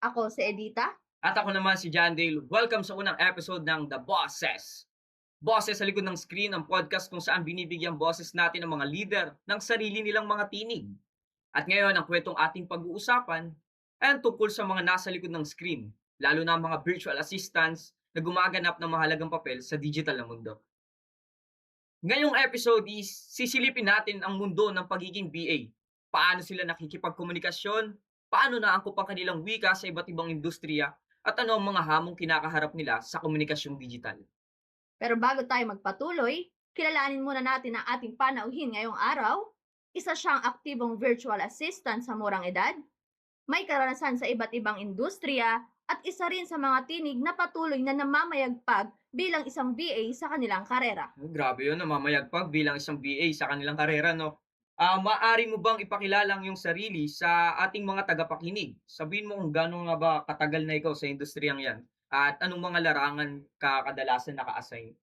Ako si Edita. At ako naman si John Dale. Welcome sa unang episode ng The Bosses. Boses sa likod ng screen, ang podcast kung saan binibigyang boses natin ang mga leader ng sarili nilang mga tinig. At ngayon, ang kwentong ating pag-uusapan ay ang tungkol sa mga nasa likod ng screen, lalo na ang mga virtual assistants na gumaganap ng mahalagang papel sa digital na mundo. Ngayong episode is sisilipin natin ang mundo ng pagiging BA. Paano sila nakikipagkomunikasyon, paano naangkop ang kanilang wika sa iba't ibang industriya, at ano ang mga hamong kinakaharap nila sa komunikasyong digital. Pero bago tayo magpatuloy, kilalanin muna natin ang ating panauhin ngayong araw. Isa siyang aktibong virtual assistant sa murang edad, may karanasan sa iba't ibang industriya, at isa rin sa mga tinig na patuloy na namamayagpag bilang isang BA sa kanilang karera. Grabe yun, namamayagpag bilang isang BA sa kanilang karera, no? Maaari mo bang ipakilala ang iyong sarili sa ating mga tagapakinig? Sabihin mo kung gaano nga ba katagal na ikaw sa industriyang yan at anong mga larangan ka kadalasan naka-assign?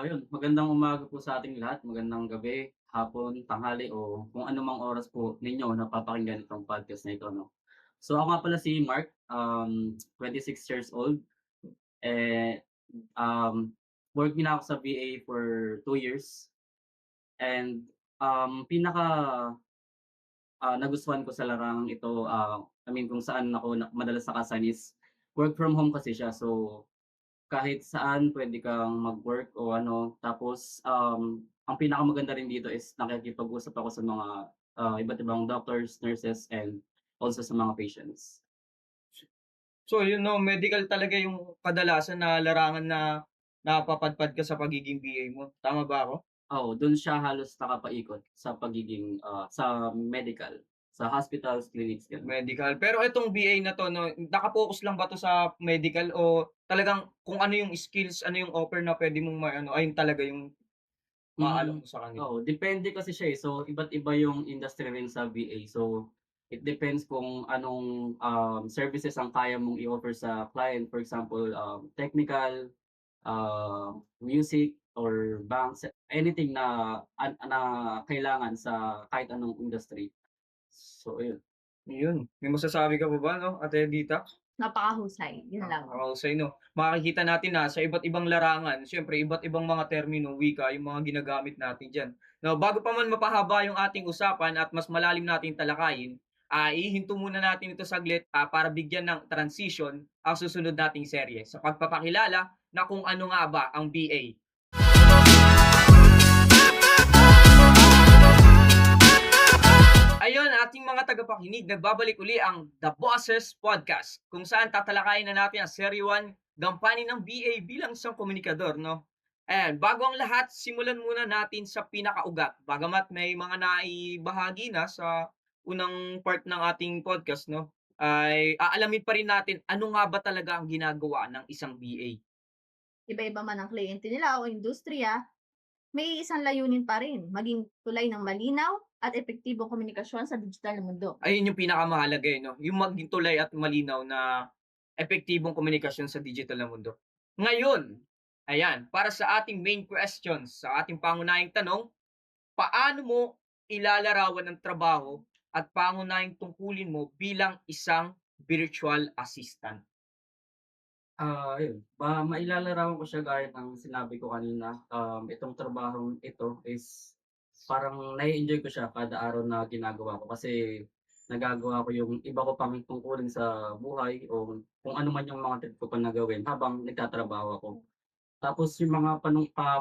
Yun, magandang umaga po sa ating lahat, magandang gabi, hapon, tanghali o kung anumang oras po ninyo napapakinggan itong podcast na ito 'no. So ako nga pala si Mark, 26 years old, eh, um, working na ako sa VA for 2 years and, pinaka, nagustuhan ko sa larangang ito, I mean kung saan ako madalas naka-assign is work from home kasi siya. So kahit saan puwede kang mag-work o ano. Tapos, ang pinakamaganda rin dito is nakikipag-usap ako sa mga, iba't ibang doctors, nurses, and also sa mga patients. So yun 'no, medical talaga yung kadalasan na larangan na napapadpad ka sa pagiging BA mo, tama ba ako? Oo, dun siya halos nakapaikot sa pagiging, sa medical, sa hospitals, clinics, gano'n. Medical. Pero itong BA na 'to 'no, naka-focus lang ba 'to sa medical o talagang kung ano yung skills, ano yung offer na puwede mong ma-ano, ayun talaga yung maaalok Hmm, mo sa kanila? oo, depende kasi siya, eh. So, iba't iba yung industry rin sa VA. So, it depends kung anong, services ang kaya mong i-offer sa client. For example, technical, music or banks, anything na na kailangan sa kahit anong industry. So ayun. Yun, may masasabi ka pa ba 'no, Ate Dita? Napakahusay, yun lang. Mahusay 'no. Makikita natin na sa iba't ibang larangan, siyempre iba't ibang mga termino, wika yung mga ginagamit natin diyan. Now, bago pa man mapahaba yung ating usapan at mas malalim nating talakayin, ihinto muna natin ito saglit, para bigyan ng transition ang susunod nating serye sa pagpapakilala na kung ano nga ba ang BA. Ayun, ating mga tagapakinig, nagbabalik uli ang The Bosses Podcast, kung saan tatalakayin na natin ang Serie 1, gampanin ng BA bilang isang komunikador, no? Ayan, bago ang lahat, simulan muna natin sa pinakaugat. Bagamat may mga naibahagi na sa unang part ng ating podcast, no? Ay aalamin pa rin natin ano nga ba talaga ang ginagawa ng isang BA. Iba-iba man ang kliyente nila o industriya, may isang layunin pa rin, maging tulay ng malinaw at epektibong komunikasyon sa digital na mundo. Ayun yung pinakamahalaga, eh, 'no? Yung maging tulay at malinaw na epektibong komunikasyon sa digital na mundo. Ngayon, ayan, para sa ating main questions, sa ating pangunahing tanong, paano mo ilalarawan ang trabaho at pangunahing tungkulin mo bilang isang virtual assistant? Ayun, mailalarawan ko siya gaya ng sinabi ko kanina, itong trabahong ito is parang na-e-enjoy ko siya kada araw na ginagawa ko kasi nagagawa ko yung iba ko pang tungkulin sa buhay o kung ano man yung mga trip ko pa na gawin habang nagtatrabaho ako. Tapos yung mga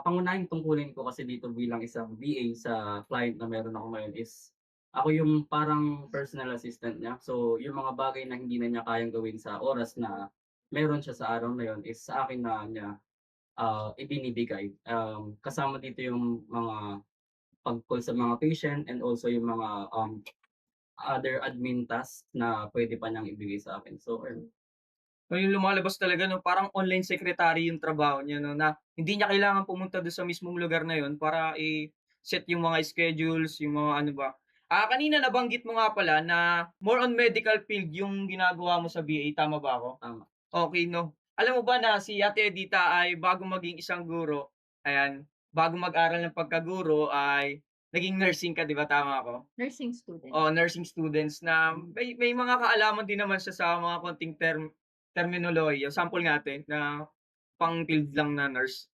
pangunahing tungkulin ko kasi dito bilang isang VA sa client na meron ako ngayon is ako yung parang personal assistant niya. So, yung mga bagay na hindi na niya kayang gawin sa oras na meron siya sa araw na yun is sa akin na niya, ibinibigay. Kasama dito yung mga pag-call sa mga patient and also yung mga, other admin tasks na puwede pa niyang ibigay sa akin. So ayun. So, yung lumalabas talaga 'no, parang online secretary yung trabaho niya 'no, na hindi niya kailangan pumunta dun sa mismong lugar na yun para i-set yung mga schedules, yung mga ano ba. Kanina nabanggit mo nga pala na more on medical field yung ginagawa mo sa BA, tama ba ako? Tama. Okey 'no. Alam mo ba na si Ate Edita ay bago maging isang guro, ayan, bago mag-aral ng pagkaguro ay naging nursing ka, 'di ba, tama ako? Nursing student. Oo, nursing students na may mga kaalaman din naman siya sa mga konting terminolohiya. Sample nga natin na pang-field lang na nurse.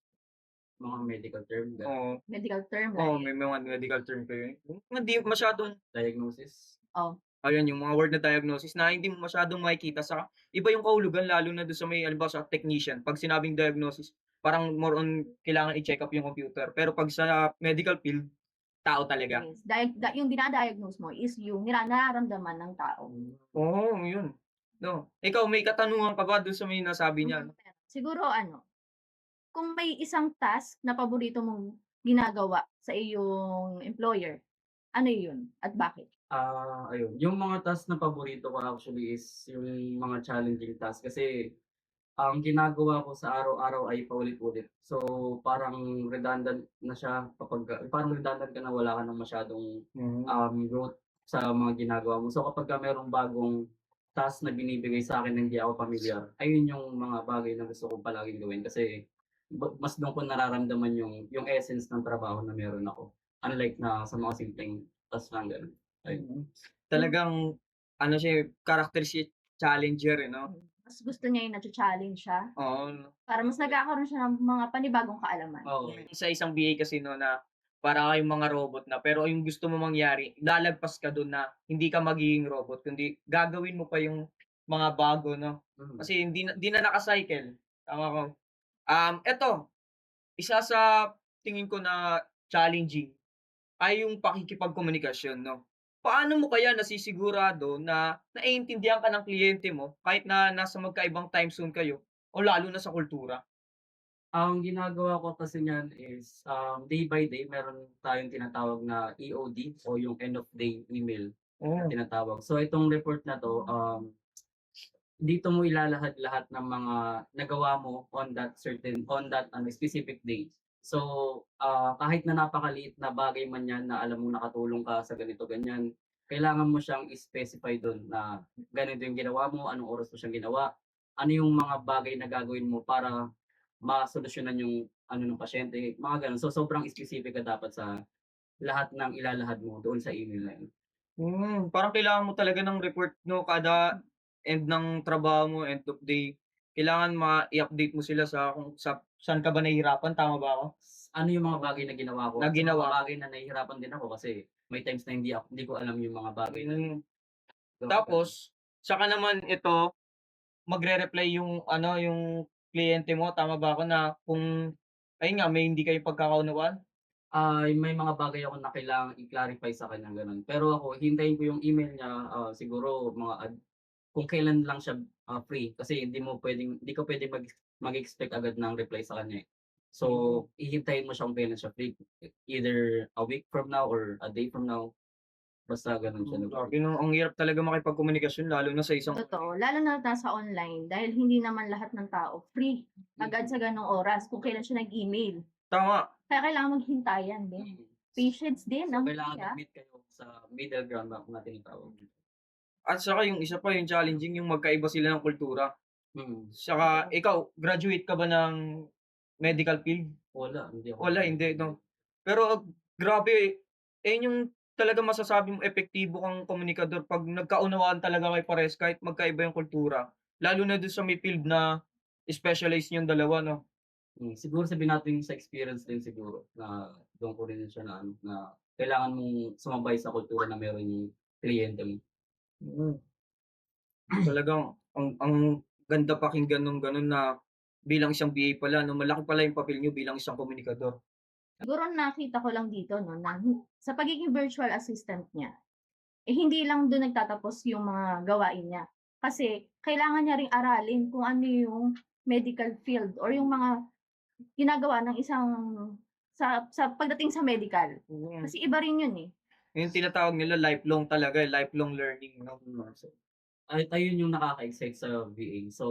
Mga medical term, Oo, Medical term oo, like, may mga medical term kayo. Yung hindi masyadong diagnosis. oh, ayan, yung mga word na diagnosis na hindi mo masyadong makikita sa iba yung kahulugan lalo na dun sa may halimbawa sa technician. 'Pag sinabing diagnosis, parang more on kailangan i-check up yung computer. Pero 'pag sa medical field, tao talaga. yes. Yung dinadiagnose mo is yung nararamdaman ng tao. Oo, yun. 'No, ikaw may katanungan ka ba dun sa may nasabi niya? Siguro ano, kung may isang task na paborito mong ginagawa sa iyong employer, ano yun at bakit? Ayun, yung mga task na paborito ko actually is yung mga challenging task kasi ang ginagawa ko sa araw-araw ay paulit-ulit. So, parang redundant na siya parang redundant ka na wala ka ng masyadong, Hmm. growth sa mga ginagawa mo. So, kapagka merong bagong task na binibigay sa'kin na hindi ako pamilyar, ayun yung mga bagay na gusto kong palaging gawin kasi mas dun ko nararamdaman yung essence ng trabaho na meron ako. Unlike na sa mga simpleng task lang gano'n. Ayun. Talagang ano siya, eh, character siya challenger, eh, 'no? Mas gusto niya yung nacha-challenge siya Oo. para mas nagkakaroon siya ng mga panibagong kaalaman. Oo. Sa isang BA kasi 'no na para kayong mga robot na, pero yung gusto mo mangyari lalagpas ka dun na hindi ka magiging robot kundi gagawin mo pa yung mga bago 'no? Mm. Kasi hindi na naka-cycle, tama ko. Eto, isa sa tingin ko na challenging ay yung pakikipagkomunikasyon 'no? Paano mo kaya nasisigurado na naiintindihan ka ng kliyente mo kahit na nasa magkaibang time zone kayo o lalo na sa kultura? Ang ginagawa ko kasi niyan is, day by day meron tayong tinatawag na EOD o yung end of day email na Oh. tinatawag. So itong report na 'to, dito mo ilalahad lahat ng mga nagawa mo on that specific day. So, kahit na napakaliit na bagay man 'yan na alam mong nakatulong ka sa ganito, ganyan, kailangan mo siyang i-specify dun na ganito yung ginawa mo, anong oras mo siyang ginawa, ano yung mga bagay na gagawin mo para masolusyunan yung ano ng pasyente, mga gano'n. So, sobrang specific ka dapat sa lahat ng ilalahad mo doon sa email na yun. Parang kailangan mo talaga ng report 'no, kada end ng trabaho mo, end of day, kailangan i-update mo sila sa kung saan ka ba nahihirapan, tama ba ako? Ano yung mga bagay na ginawa ko Na at sa mga ginawa mo. bagay na nahihirapan din ako kasi may times na hindi ko alam yung mga bagay na yun. Hmm, So, gano'n. Tapos saka naman ito, magre-reply yung ano, yung kliyente mo, tama ba ako na kung ayun nga, may hindi kayo pagkakaunawaan? May mga bagay ako na kailangang i-clarify sa kanya gano'n. Pero ako hintayin ko yung email niya, siguro kung kailan lang siya, free kasi hindi ka puwedeng mag-expect agad ng reply sa kanya, eh. So, Hmm. hihintayin mo siya kung kailan siya free, either a week from now or a day from now, basta gano'n siya Grabe 'no, ang hirap talaga makipagkomunikasyon lalo na sa isang Totoo, lalo na nasa online dahil hindi naman lahat ng tao free agad sa ganong oras kung kailan siya nag-email. tama. Kaya kailangan maghintayan din. Mm. Patience din So, ang kailangan key, mag-meet kayo sa middle ground na tinatawag. At saka yung isa pa, yung challenging yung magkaiba sila ng kultura. Mm. Saka ikaw, graduate ka ba ng medical field? Hindi ako Wala, hindi 'no? Pero grabe, ayun yung talagang masasabi mong epektibo kang komunikador 'pag nagkaunawaan talaga kayo parehas kahit magkaiba yung kultura. Lalo na dun sa may field na specialize niyong dalawa 'no? Siguro sabihin natin sa experience din siguro na do'n ko rin siya na ano, na kailangan mong sumabay sa kultura na meron yung kliyente mo. Mm. Talagang ang ganda pakinggan nung gano'n na bilang isang BA pala 'no, malaki pala yung papel niyo bilang isang komunikador. Siguro nakita ko lang dito 'no, na sa pagiging virtual assistant niya, eh, hindi lang dun nagtatapos yung mga gawain niya. Kasi kailangan niya ring aralin kung ano yung medical field or yung mga ginagawa ng isang sa pagdating sa medical. Mm. Kasi iba rin yun, eh. Yung tinatawag nila lifelong talaga, eh, lifelong learning 'no? So, at ayun yung nakaka-excite sa VA. So,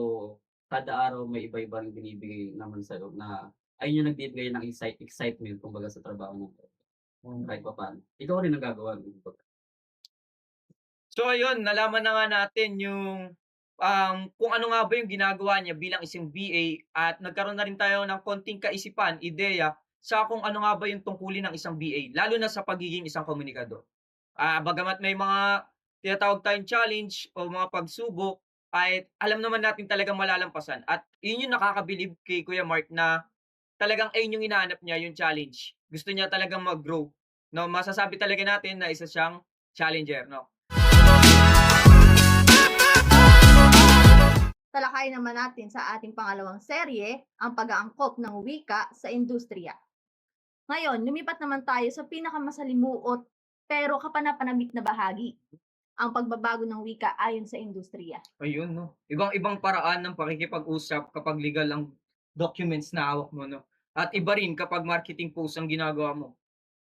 kada araw may iba-ibang binibigay naman sa'yo na ayun yung nagbibigay ng excitement kumbaga sa trabaho mo kahit Mm. papaano. Ikaw rin nagagawa nun kumbaga. So ayun, nalaman na nga natin yung, kung ano nga ba yung ginagawa niya bilang isang VA at nagkaroon na rin tayo ng konting kaisipan, ideya sa kung ano nga ba yung tungkulin ng isang BA, lalo na sa pagiging isang komunikador. Bagamat may mga tinatawag tayong challenge o mga pagsubok, ay alam naman natin talagang malalampasan at yun yung nakakabilib kay Kuya Mark na talagang ayun yung hinahanap niya, yung challenge. Gusto niya talagang mag-grow, 'no? Masasabi talaga natin na isa siyang challenger, 'no? Talakayin naman natin sa ating pangalawang serye ang pag-aangkop ng wika sa industriya. Ngayon, lumipat naman tayo sa pinakamasalimuot pero kapanapanabik na bahagi, ang pagbabago ng wika ayon sa industriya. Ayun 'no, ibang-ibang paraan ng pakikipag-usap kapag legal ang documents na hawak mo 'no, at iba rin kapag marketing post ang ginagawa mo.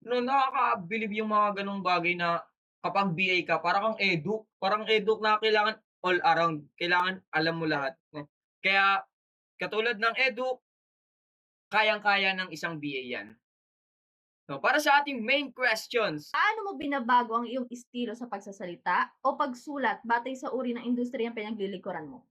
No, nakakabilib yung mga gano'ng bagay na kapag BA ka parang eduk na kailangan all around, kailangan alam mo lahat 'no. Kaya katulad ng eduk, kayang-kaya ng isang BA 'yan. So, para sa ating main questions. Paano mo binabago ang iyong estilo sa pagsasalita o pagsulat batay sa uri ng industriyang pinaglilikuran mo?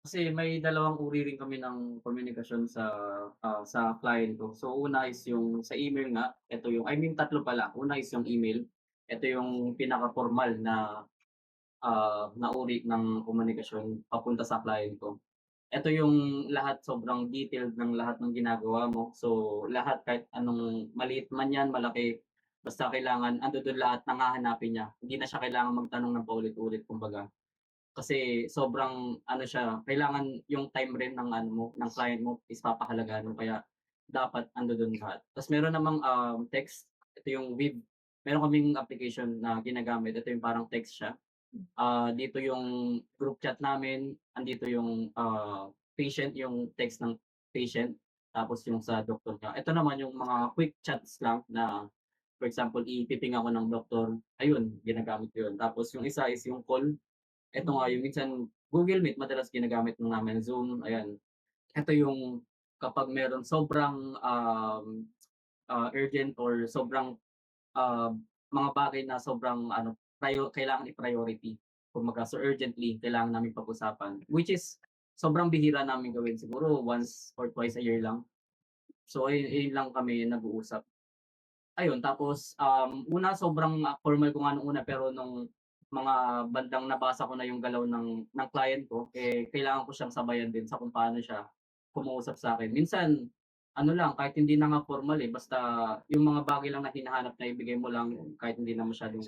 Kasi may dalawang uri rin kami ng komunikasyon sa client ko. So una is yung sa email nga, ito yung I mean tatlo pala. Una is yung email. Ito yung pinaka-formal na uri ng komunikasyon papunta sa client ko. Ito yung lahat sobrang detailed ng lahat ng ginagawa mo. So lahat kahit anong maliit man 'yan, malaki, basta kailangan andodo'n lahat ng hahanapin niya. Hindi na siya kailangang magtanong ng paulit-ulit kumbaga. Kasi sobrang ano siya, kailangan yung time rin ng ano mo, ng client mo is papahalagahan mo kaya dapat andodo'n lahat. Ta's meron namang, text, ito yung meron kaming application na ginagamit, ito yung parang text siya. Dito yung group chat namin, andito yung, patient, yung text ng patient, tapos yung sa doktor niya. Ito naman yung mga quick chats lang na for example, ipiping ako ng doktor, ayun ginagamit ko yun. Tapos yung isa is yung call. Eto nga yung minsan Google Meet madalas ginagamit lang namin, Zoom, ayan. Eto yung kapag meron sobrang, urgent or sobrang, ah, mga bagay na sobrang ano, kailangan i-priority. Kumbaga, so urgently kailangan naming pag-usapan, which is sobrang bihira namin gawin, siguro once or twice a year lang. So ayun lang kami nag-uusap. Ayun, tapos, una sobrang, formal ko nga nung una pero nung mga bandang nabasa ko na yung galaw ng client ko, eh, kailangan ko siyang sabayan din sa kung paano siya kumausap sa'kin. Minsan ano lang, kahit hindi na nga formal, eh, basta yung mga bagay lang na hinahanap na ibigay mo lang kahit hindi na masyadong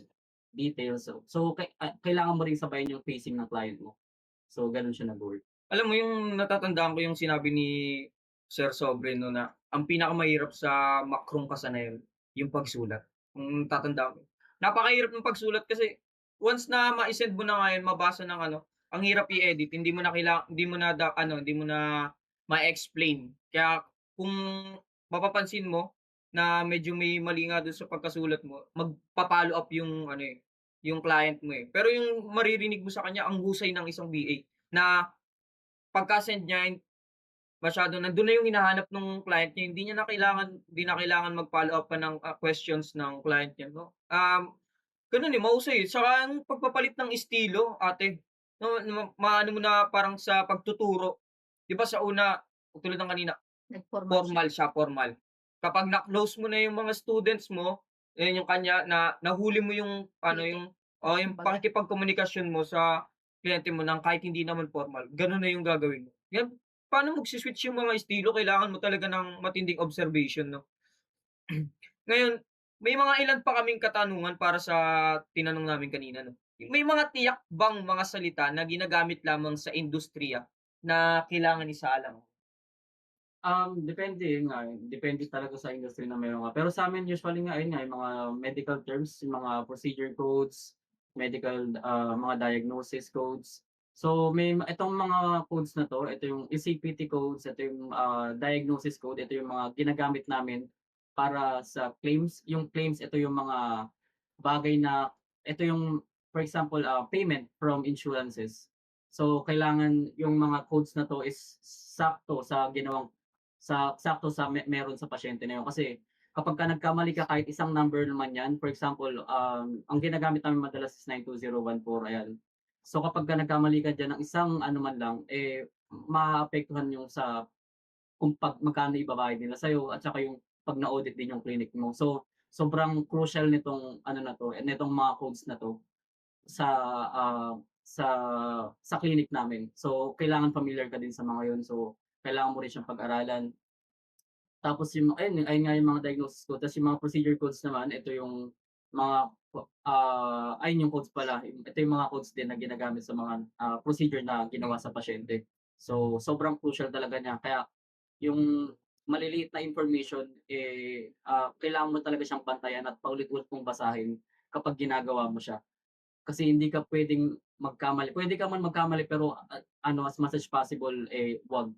details. So kailangan mo ring sabayan yung pacing ng client mo. So gano'n siya nag-work. Alam mo yung natatandaan ko yung sinabi ni Sir Sobre 'no, na ang pinakamahirap sa makrong kasanayan yung pagsulat. Kung tatandaan ko. Napakahirap ng pagsulat kasi once na mai-send mo na nga yun, mabasa ng ano, ang hirap i-edit, hindi mo na hindi mo na ma-explain. Kaya kung mapapansin mo na medyo may mali nga dun sa pagkasulat mo, magpa-follow up yung ano, eh, yung client mo, eh. Pero yung maririnig mo sa kanya ang husay ng isang BA na pagka-send niya nandun na yung hinahanap nung client niya, hindi na kailangan mag-follow up pa ng, questions ng client niya 'no. Gano'n, eh, mahusay, eh. Saka ang pagpapalit ng estilo ate, 'no, maano mo na parang sa pagtuturo, 'di ba sa una, tulad ng kanina, Nag-formal siya. formal siya, formal. Kapag na-close mo na yung mga students mo, yun yung kanya na nahuli mo yung ano, Titik, yung yung kumbaga. pakikipagkomunikasyon mo sa kliyente mo ng kahit hindi naman formal, gano'n na yung gagawin mo. Yan, paano magsi-switch yung mga estilo kailangan mo talaga ng matinding observation 'no. Ngayon, may mga ilan pa kaming katanungan para sa tinanong namin kanina 'no. May mga tiyak bang mga salita na ginagamit lamang sa industriya na kailangan isaalang? Depende yun nga, depende talaga sa industry na meron ka. Pero sa'min usually nga ayun nga, yung mga medical terms, yung mga procedure codes, mga diagnosis codes. So itong mga codes na 'to, ito yung ECPT codes, ito yung, diagnosis code, ito yung mga ginagamit namin para sa claims. Yung claims, ito yung mga bagay na ito yung for example, payment from insurances. So kailangan yung mga codes na 'to is sakto sa meron sa pasyente na yun. Kasi kapagka nagkamali ka kahit isang number naman yan, for example, ang ginagamit namin madalas is 92014, ayan. So kapagka nagkamali ka diyan ng isang ano man lang, eh, maaapektuhan yung sa kung magkano ibabayad nila sa'yo at saka yung 'pag na-audit din yung clinic mo. So, sobrang crucial nitong ano na 'to, nitong mga codes na 'to sa, ah, sa sa clinic namin. So, kailangan familiar ka din sa mga yun. So, kailangan mo rin siyang pag-aralan. Tapos yung ayun nga yung mga diagnosis ko, ta's yung mga procedure codes naman, ito yung mga ayun yung codes pala, ito yung mga codes din na ginagamit sa mga, procedure na ginawa sa pasyente. So, sobrang crucial talaga niya kaya yung maliliit na information, kailangan mo talaga siyang bantayan at paulit-ulit mong basahin kapag ginagawa mo siya. Kasi hindi ka puwedeng magkamali. Puwede ka man magkamali pero, ano, as much as possible, 'wag.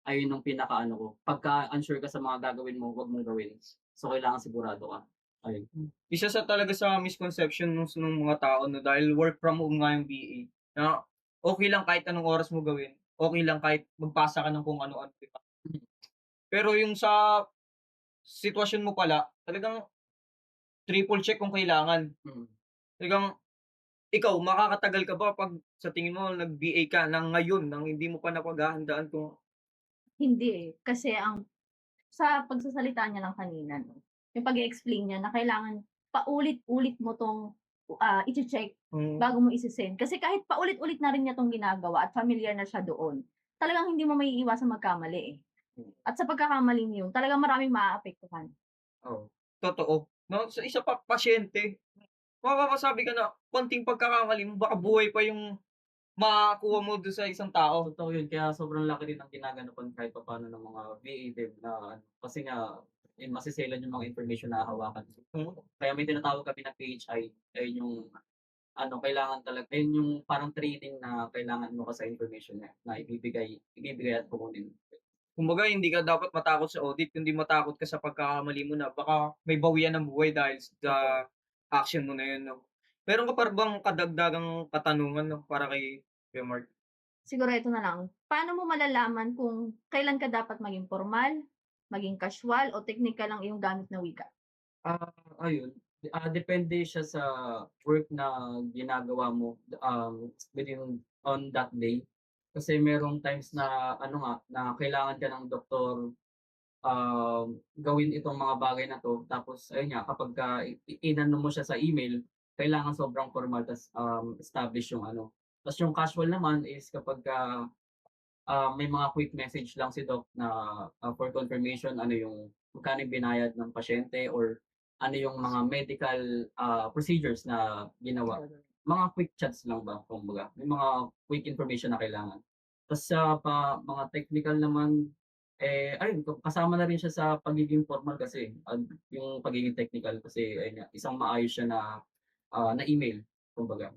Ayun yung pinakaano ko, pagka unsure ka sa mga gagawin mo, 'wag mong gawin. So, kailangan sigurado ka, ayun. Isa sa talaga sa misconception nung mga tao 'no, dahil work from home nga yung VA, na okey lang kahit anong oras mo gawin, okey lang kahit magpasa ka ng kung ano-ano, 'di ba? Mm, Pero yung sa sitwasyon mo pala, talagang triple check kung kailangan. mm. Talagang ikaw makakatagal ka ba 'pag sa tingin mo nag-VA ka ng ngayon ng hindi mo pa napaghahandaan kung Hindi, eh, kasi sa pagsasalita niya lang kanina 'no, yung pag-e-explain niya na kailangan paulit-ulit mo 'tong, iche-check hmm, bago mo ise-send. Kasi kahit paulit-ulit na rin niya 'tong ginagawa at familiar na siya doon, talagang hindi mo maiiwasang magkamali, eh. Mm, At sa pagkakamaling yun, talagang maraming maaapektuhan. oo, totoo 'no, sa isa pa pasyente, makakasabi ka na konting pagkakamali mo baka buhay pa yung makukuha mo dun sa isang tao. totoo yun kaya sobrang laki din ng ginaganapan kahit papaano ng mga VA din na ano, kasi nga, maseselan yung mga information na hahawakan. Hmm, Kaya may tinatawag kami na PHI, ayun yung ano, kailangan talaga ayun yung parang training na kailangan mo sa information na ibibigay ibibigay at kukunin. kumbaga hindi ka dapat matakot sa audit kundi matakot ka sa pagkakamali mo na baka may bawian ng buhay dahil sa Totoo. action mo na yun 'no. Meron ka pa bang kadagdagang katanungan 'no para kay Kuya Mark? Siguro ito na lang, paano mo malalaman kung kailan ka dapat maging formal, maging casual o teknikal ang iyong gamit na wika? Ayun, depende siya sa work na ginagawa mo, within on that day. Kasi merong times na ano nga, na kailangan ka ng doktor, gawin itong mga bagay na 'to tapos ayun nga kapagka inano mo siya sa email, kailangan sobrang formal ta's, establish yung ano. Ta's yung casual naman is kapagka may mga quick message lang si doc na, for confirmation ano yung magkano yung binayad ng pasyente or ano yung mga medical, procedures na ginawa. Mga quick chats lang ba kumbaga, may mga quick information na kailangan. Tas sa mga technical naman, ayun kasama na rin siya sa pagiging formal kasi, yung pagiging technical kasi ayun nga, isang maayos siya na email kumbaga.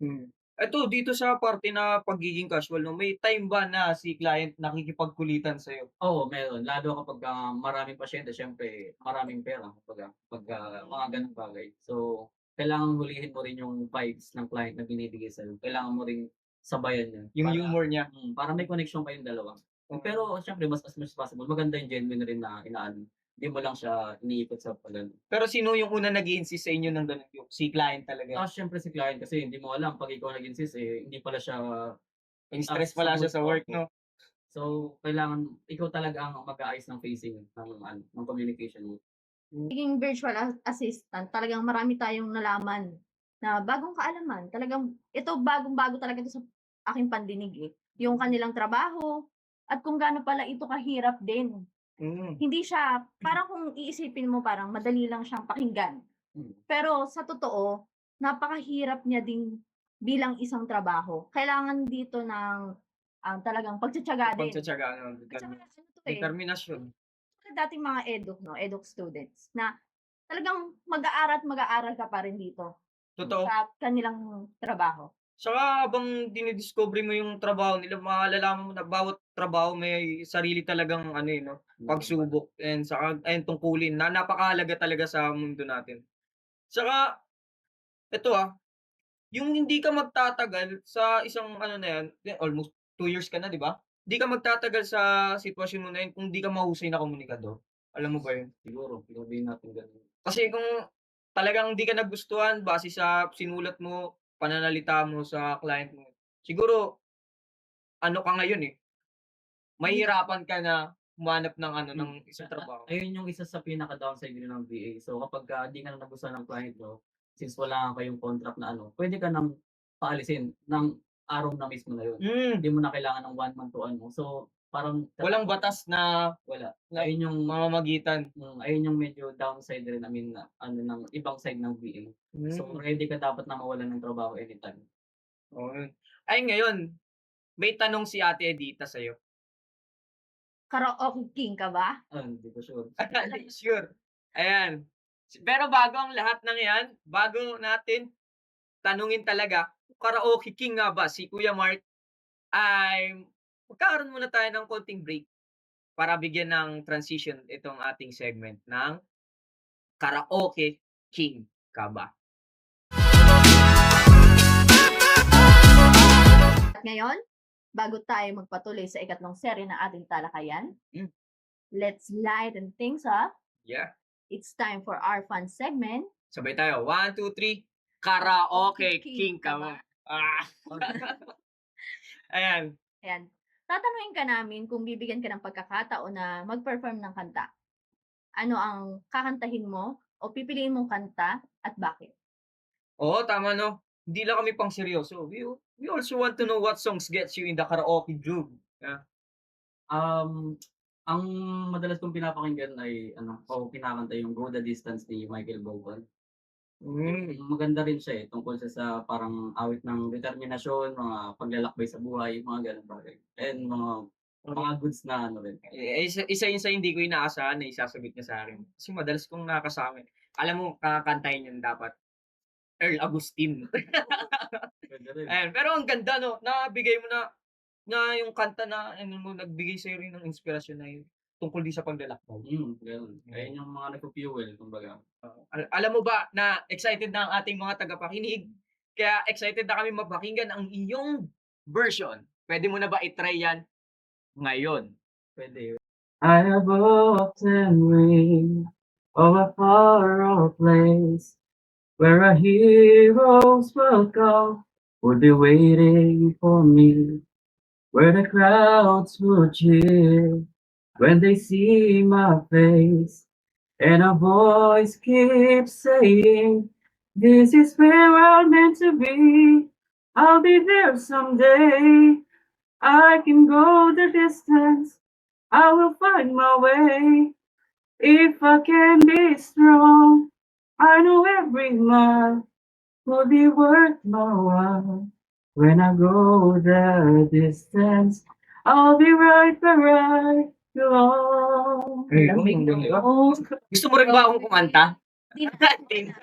Hmm. Eto dito sa parte na pagiging casual 'no, may time ba na si client nakikipagkulitan sa'yo? Oo, meron. Lalo kapagka maraming pasyente siyempre maraming pera kumbaga, pagka mga gano'ng bagay. So, kailangan hulihin mo rin yung vibes ng client na binibigay sa'yo. Kailangan mo ring sabayan 'yun Yung humor niya? para may connection kayong dalawa. Hmm. Pero siyempre mas as much as possible maganda yung genuine rin na inaano, hindi mo lang siya iniikot sa pag-ano. Pero sino yung unang nag-i-insist sa inyo ng gano'n, yung si client talaga? Siyempre si client kasi hindi mo alam 'pag ikaw nag-insist, hindi pala siya, In-stress pala siya sagot, sa work opo. 'no? So, kailangan ikaw talaga ang mag-aayos ng phasing ng ano, ng communication mo. Hmm, Naging virtual assistant, talagang marami tayong nalaman na bagong kaalaman. Talagang ito bagong-bago talaga 'to sa aking pandinig, eh, yung kanilang trabaho at kung gaano pala ito kahirap din. hmm. Hindi siya parang kung iisipin mo parang madali lang siyang pakinggan, Mm, pero sa totoo napakahirap niya din bilang isang trabaho. Kailangan dito ng, talagang pagtitiyaga din Pagtitiyaga ano, at saka ano 'to, eh, determinasyon. tulad dating mga eduk 'no, eduk students na talagang mag-aaral at mag-aaral ka pa rin dito, Totoo. sa kanilang trabaho. Tsaka habang dinidiscover mo yung trabaho nila malalaman mo na bawat trabaho may sarili talagang ano, eh, 'no, mm. pagsubok and saka ayun tungkulin na napakahalaga talaga sa mundo natin. Tsaka eto, yung hindi ka magtatagal sa isang ano na yan, almost 2 years ka na 'di ba? Hindi ka magtatagal sa sitwasyon mo na yun kung di ka mahusay na komunikador. Alam mo ba yun? Siguro sabihin natin gano'n. Kasi kung talagang di ka nagustuhan base sa sinulat mo, pananalita mo sa client mo, siguro ano ka ngayon, eh, Hindi mahihirapan ka na humanap ng ng isang trabaho. Ayun yung isa sa pinaka-downside din ng VA. So kapag di ka na nagustuhan ng client mo, since wala kayong contract na pwede ka nang paalisin ng araw na mismo na yun. Hindi mo na kailangan ng 1 month to So parang Walang batas na wala. na Ayun yung mamamagitan. ayun yung medyo downside rin, I mean, na ng ibang side ng VA. So ready ka dapat na mawalan ng trabaho anytime. Oo. Ay ngayon, may tanong si Ate Edita sa'yo. Karaoke king ka ba? Hindi ko sure. Sure. Ayan. Pero bago ang lahat ng 'yan, bago natin tanungin talaga, karaoke king nga ba si Kuya Mark, ay magkakaroon muna tayo ng konting break para bigyan ng transition itong ating segment ng karaoke king ka ba? At ngayon, bago tayo magpatuloy sa ikatlong serye ng ating talakayan, let's lighten things up. Yeah. It's time for our fun segment. Sabay tayo. 1, 2, 3. Karaoke king ka ba? Ah. Ayan. Ayan. Tatanungin ka namin kung bibigyan ka ng pagkakataon na mag-perform ng kanta. Ano ang kakantahin mo o pipiliin mong kanta at bakit? Oo, tama no. Hindi lang kami pang seryoso. We also want to know what songs gets you in the karaoke groove. Yeah. Ang madalas kong pinapakinggan ay kinakanta yung Go the Distance ni Michael Bolton. Maganda rin siya tungkol sa parang awit ng determinasyon, mga paglalakbay sa buhay, mga gano'ng bagay. And mga goods na rin. Isa yun sa hindi ko inaasahan na isasagot niya sa akin. Kasi madalas kong nakakasama. Alam mo, kakantahin yun dapat. Earl Agustin. Pwede rin. Ayan, pero ang ganda no, nabigay mo na yung kanta na nagbigay sa'yo rin ng inspirasyon na yun tungkol din sa paglalakbay. Ganun. Ayun yung mga nagpo-fuel, kumbaga. Alam mo ba na excited na ang ating mga tagapakinig? Kaya excited na kami mapakinggan ang iyong version. Pwede mo na ba i-try yan ngayon? Pwede. I have often dreamed of a far-off place where a hero's welcome would be waiting for me, where the crowds would cheer when they see my face, and a voice keeps saying, "This is where I'm meant to be. I'll be there someday. I can go the distance. I will find my way. If I can be strong, I know every mile will be worth my while. When I go the distance, I'll be right where I belong." Lamig ng Gusto mo rin ba akong kumanta? Hindi na.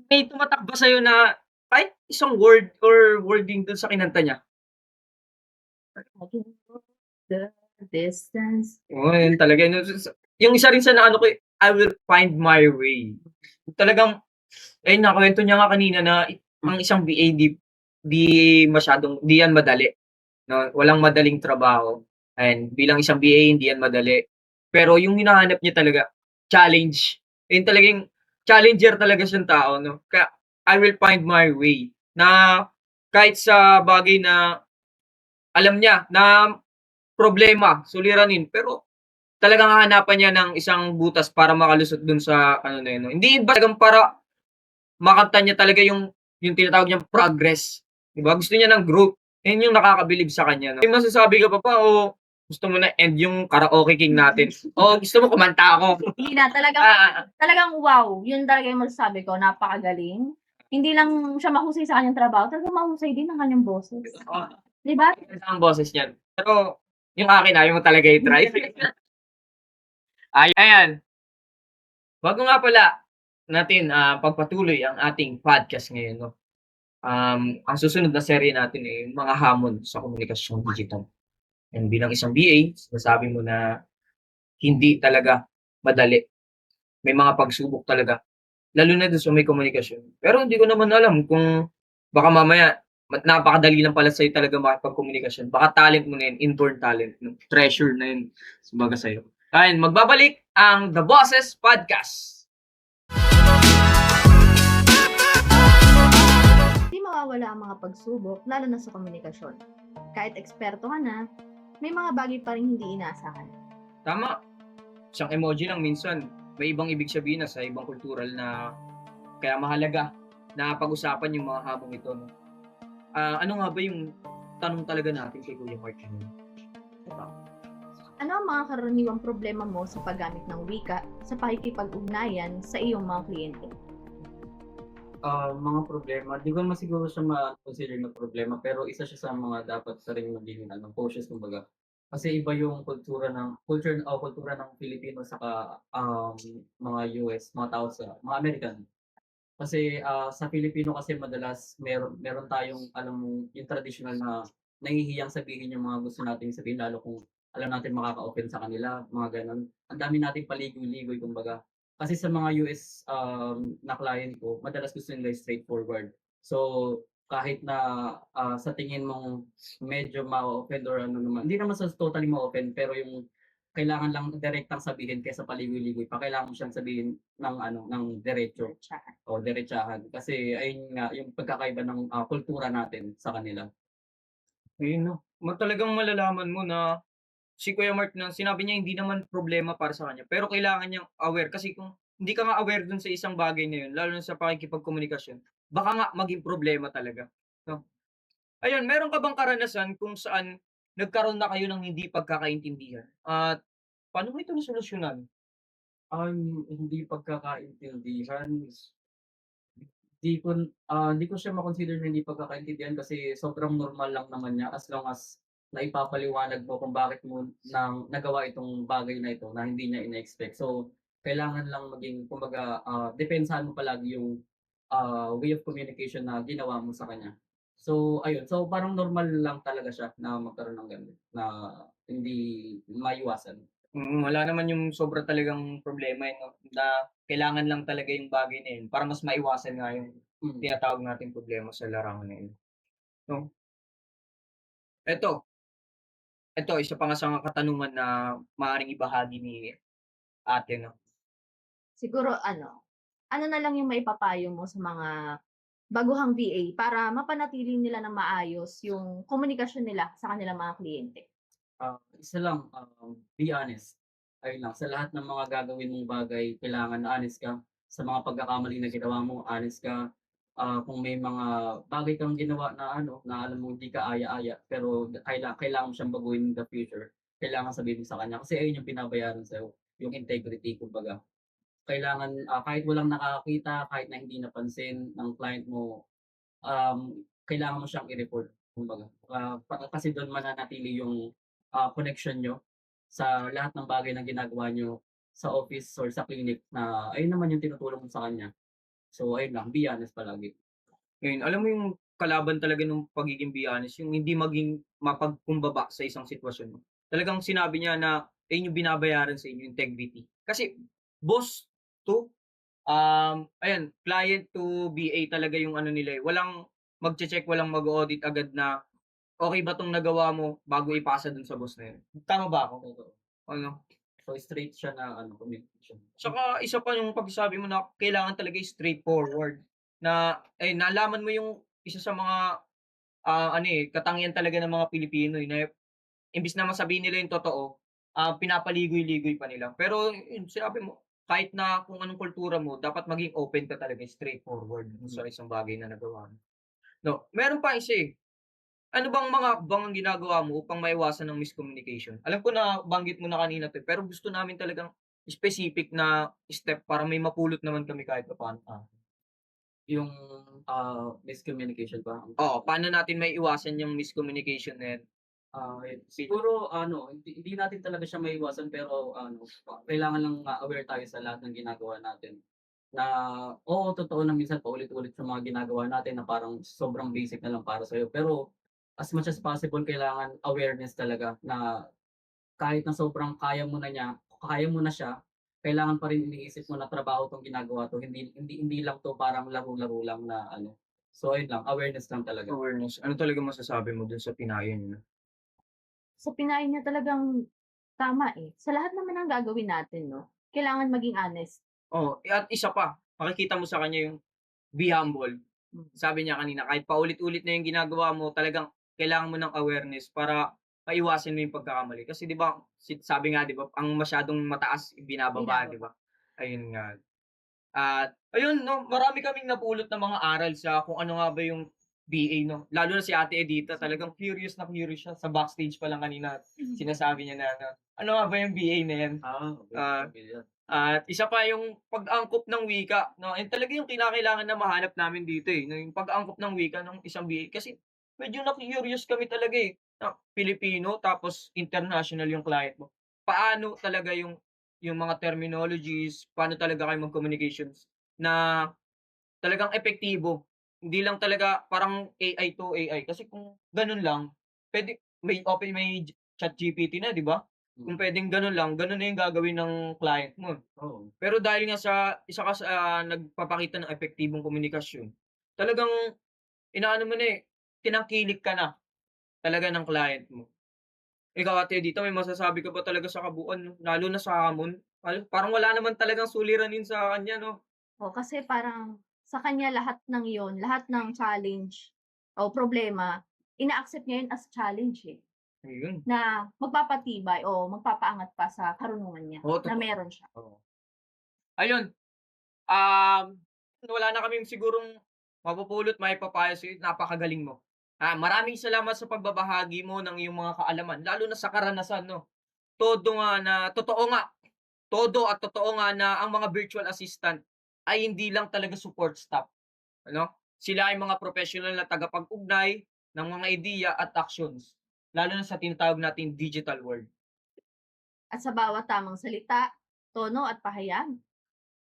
May tumatak ba sa'yo na kahit isang word or wording dun sa kinanta niya? The distance. Oo, yun talaga. Yung isa rin sa naano ko, I will find my way. Talagang, nakwento niya nga kanina na ang isang VA di yan madali. No? Walang madaling trabaho. And bilang isang VA, hindi yan madali. Pero yung hinahanap niya talaga, challenge. Yun talagang challenger talaga siyang tao. No? Kaya, I will find my way. Na kahit sa bagay na alam niya na problema, suliranin, pero talagang hahanapan niya ng isang butas para makalusot dun sa na yun. No? Hindi ba talagang para makanta niya talaga yung tinatawag niyang progress. Diba? Gusto niya ng growth. Yun yung nakakabilib sa kanya. No? May masasabi ka pa o gusto mo na end yung karaoke king natin? O gusto mo kumanta ako? Hindi na, talagang wow. Yun talaga yung masasabi ko, napakagaling. Hindi lang siya mahusay sa kanyang trabaho, talagang mahusay din ang kanyang boses. Diba? Ang boses niyan. Pero yung akin, ayaw mo talaga i-try. Ayan. Bago nga pala natin pagpatuloy ang ating podcast ngayon, no? Ang susunod na serye natin ay mga hamon sa komunikasyong digital. And bilang isang BA, nasabi mo na hindi talaga madali. May mga pagsubok talaga. Lalo na doon sa may komunikasyon. Pero hindi ko naman alam kung baka mamaya napakadali lang pala sa'yo talaga makipagkomunikasyon. Baka talent mo na yun, inborn talent. No? Treasure na yun. Sabaga sa'yo. Kaya magbabalik ang The Bosses Podcast. Hindi mawawala ang mga pagsubok, lalo na sa komunikasyon. Kahit eksperto ka na, may mga bagay pa rin hindi inaasahan. Tama, isang emoji lang minsan may ibang ibig sabihin na sa ibang kultural na kaya mahalaga na pag-usapan yung mga hamong ito, 'no? Ano nga ba yung tanong talaga natin kay Kuya Mark ngayon? Ano ang mga karaniwang problema mo sa paggamit ng wika sa pakikipag-ugnayan sa iyong mga kliyente? Mga problema, di ko naman siguro siya ma-consider na problema, pero isa siya sa mga dapat pa rin maging cautious kumbaga. Kasi iba yung kultura ng Pilipino saka, mga US, mga tao sa mga American. Kasi, sa Pilipino kasi madalas meron tayong alam mo yung traditional na nahihiyang sabihin yung mga gusto nating sabihin lalo kung alam natin makaka-offend sa kanila, mga gano'n. Ang dami nating paligoy-ligoy kumbaga. Kasi sa mga US, na client ko madalas gusto nila straightforward. So, kahit na, sa tingin mong medyo ma-o-offend or ano naman, hindi naman sa totally ma-offend pero yung kailangan lang direktang sabihin kaysa paligoy-ligoy pa, kailangan mo siyang sabihin ng ano, ng diretso. Tsaka, O diretsahan kasi ayun nga yung pagkakaiba ng, kultura natin sa kanila. Ayun 'no, talagang malalaman mo na si Kuya Mark na sinabi niya hindi naman problema para sa kanya, pero kailangan niyang aware kasi kung hindi ka nga aware dun sa isang bagay na yun, lalo na sa pakikipagkomunikasyon, baka nga maging problema talaga, 'no? Ayun, meron ka bang karanasan kung saan nagkaroon na kayo ng hindi pagkakaintindihan at paano mo ito nasolusyonan? Hindi pagkakaintindihan, hindi ko siya ma-consider na hindi pagkakaintindihan kasi sobrang normal lang naman niya as long as naipapaliwanag mo kung bakit mo nagawa itong bagay na ito na hindi niya ine-expect. So, kailangan lang maging kumbaga, depensahan mo palagi yung, way of communication na ginawa mo sa kanya. So, ayun. So, parang normal lang talaga siya na magkaroon ng gano'n, na hindi maiwasan. Wala naman yung sobra talagang problema, eh, 'no, na kailangan lang talaga yung bagay na yun para mas maiwasan nga yung Mm. tinatawag nating problema sa larangan na yun, 'no? Eto, isa pa nga sa mga katanungan na maaaring ibahagi ni ate, 'no? siguro ano na lang yung maipapayo mo sa mga baguhang VA para mapanatili nila ng maayos yung komunikasyon nila sa kanilang mga kliyente? Isa lang, be honest. Ayun lang, sa lahat ng mga gagawin mong bagay kailangan honest ka. Sa mga pagkakamali na ginawa mo, honest ka. Kung may mga bagay kang ginawa na ano, na alam mo hindi ka aya-aya, pero kailangan mo siyang baguhin in the future, kailangan sabihin mo sa kanya kasi ayun yung binabayaran sa'yo, yung integrity kumbaga. Kailangan, kahit walang nakakakita, kahit na hindi napansin ng client mo, kailangan mo siyang i-report kumbaga. Kasi dun mananatili yung, connection niyo sa lahat ng bagay na ginagawa niyo sa office or sa clinic na ayun naman yung tinutulong mo sa kanya. So ayun lang, be honest palagi. Ngayon, alam mo yung kalaban talaga nung pagiging be honest, yung hindi maging mapagkumbaba sa isang sitwasyon. Talagang sinabi niya na ayun yung binabayaran sa inyo, integrity. Kasi boss to, ayan, client to BA talaga yung ano nila, eh. Walang magche-check, walang mag-o-audit agad na, okey ba 'tong nagawa mo bago ipasa dun sa boss na yun. Tama ba ako? Totoo. Ano? So straight siya na ano, communication. Tsaka isa pa yung pagsabi mo na kailangan talaga straightforward na, eh, nalaman mo yung isa sa mga, ano, eh, katangian talaga ng mga Pilipino, eh, na imbes na masabihin nila yung totoo, pinapaligoy-ligoy pa nila. Pero yun sinabi mo, kahit na kung anong kultura mo dapat maging open ka talaga, straightforward dun sa Mm. isang bagay na nagawa mo, 'no? Meron pa isa, eh, ano bang mga hakbang ang ginagawa mo upang maiwasan ang miscommunication? Alam ko na banggit mo na kanina 'to, eh, pero gusto namin talagang specific na step para may mapulot naman kami kahit papaano. Yung, miscommunication ba? Oo, paano natin maiiwasan yung miscommunication na yan? Siguro ano, hindi natin talaga siya maiiwasan pero ano, kailangan lang aware tayo sa lahat ng ginagawa natin. Na oo, totoo na minsan paulit-ulit yung mga ginagawa natin na parang sobrang basic na lang para sa'yo. Pero as much as possible kailangan awareness talaga na kahit na sobrang kaya mo na siya, kailangan pa rin iniisip mo na trabaho 'tong ginagawa 'to, hindi lang 'to parang laro-laro lang na ano. So ayun lang, awareness lang talaga. Awareness. Ano talaga masasabi mo dun sa pinayo niyo? Sa pinayo niya talagang tama, eh. Sa lahat naman ng gagawin natin 'no, kailangan maging honest. Oo, at isa pa, makikita mo sa kanya yung be humble. Hmm. Sabi niya kanina kahit paulit-ulit na yung ginagawa mo talagang kailangan mo ng awareness para maiwasan mo yung pagkakamali. Kasi 'di ba, sabi nga 'di ba, ang masyadong mataas ibinababa, 'di Binababa. ba? Ayun nga. At ayun 'no, marami kaming napulot na mga aral sa kung ano nga ba yung BA 'no. Lalo na si Ate Edita talagang curious na curious siya sa backstage pa lang kanina sinasabi niya na ano, "Ano nga ba yung BA na 'yan?" Okay, Ah, okay yan. at isa pa yung pag-angkop ng wika 'no, yun talaga yung kinakailangan na mahanap namin dito, eh, 'no, yung pag-angkop ng wika ng isang BA. Kasi medyo na-curious kami talaga, eh, na Pilipino tapos international yung client mo. Paano talaga yung mga terminologies, paano talaga kayo mag-communications na talagang epektibo. Hindi lang talaga parang AI to AI. Kasi kung gano'n lang, puwede may ChatGPT na, 'di ba? Kung Mm, puwedeng gano'n lang, gano'n na yung gagawin ng client mo. oo, Pero dahil nga sa isa ka sa nagpapakita ng epektibong komunikasyon, talagang inaano mo na, eh, tinangkilik ka na talaga ng client mo. Ikaw Ate dito may masasabi ka ba talaga sa kabuuan 'no, lalo na sa hamon? Parang wala naman talagang suliranin sa kanya 'no? O kasi parang sa kanya lahat ng yon, lahat ng challenge o problema, ina-accept niya yun as challenge, eh, Ayun, na magpapatibay o magpapaangat pa sa karunungan niya oo na totoo, meron siya. oo. Ayun, um, wala na kaming sigurong mapupulot, maipapayo sa'yo, napakagaling mo. Maraming salamat sa pagbabahagi mo ng iyong mga kaalaman lalo na sa karanasan 'no. Todo nga na totoo nga, todo at totoo nga na ang mga virtual assistant ay hindi lang talaga support staff, ano. Sila ay mga propesyonal na tagapag-ugnay ng mga ideya at actions, lalo na sa tinatawag nating digital world. At sa bawat tamang salita, tono at pahayag,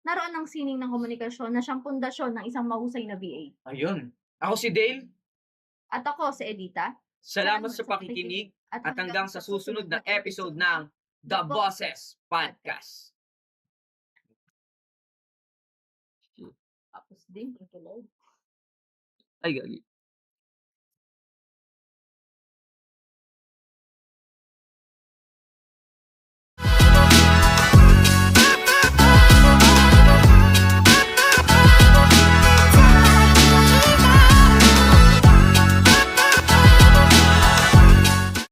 naroon ang sining ng komunikasyon na siyang pundasyon ng isang mahusay na VA. Ayun, ako si Dale. At ako si Edita. Salamat Salamat sa sa pakikinig pakikinig at at hanggang hanggang sa sa susunod susunod na na episode episode ng ng The The Boses Bosses Podcast. Podcast. Tapos din, ito Ay, gagi.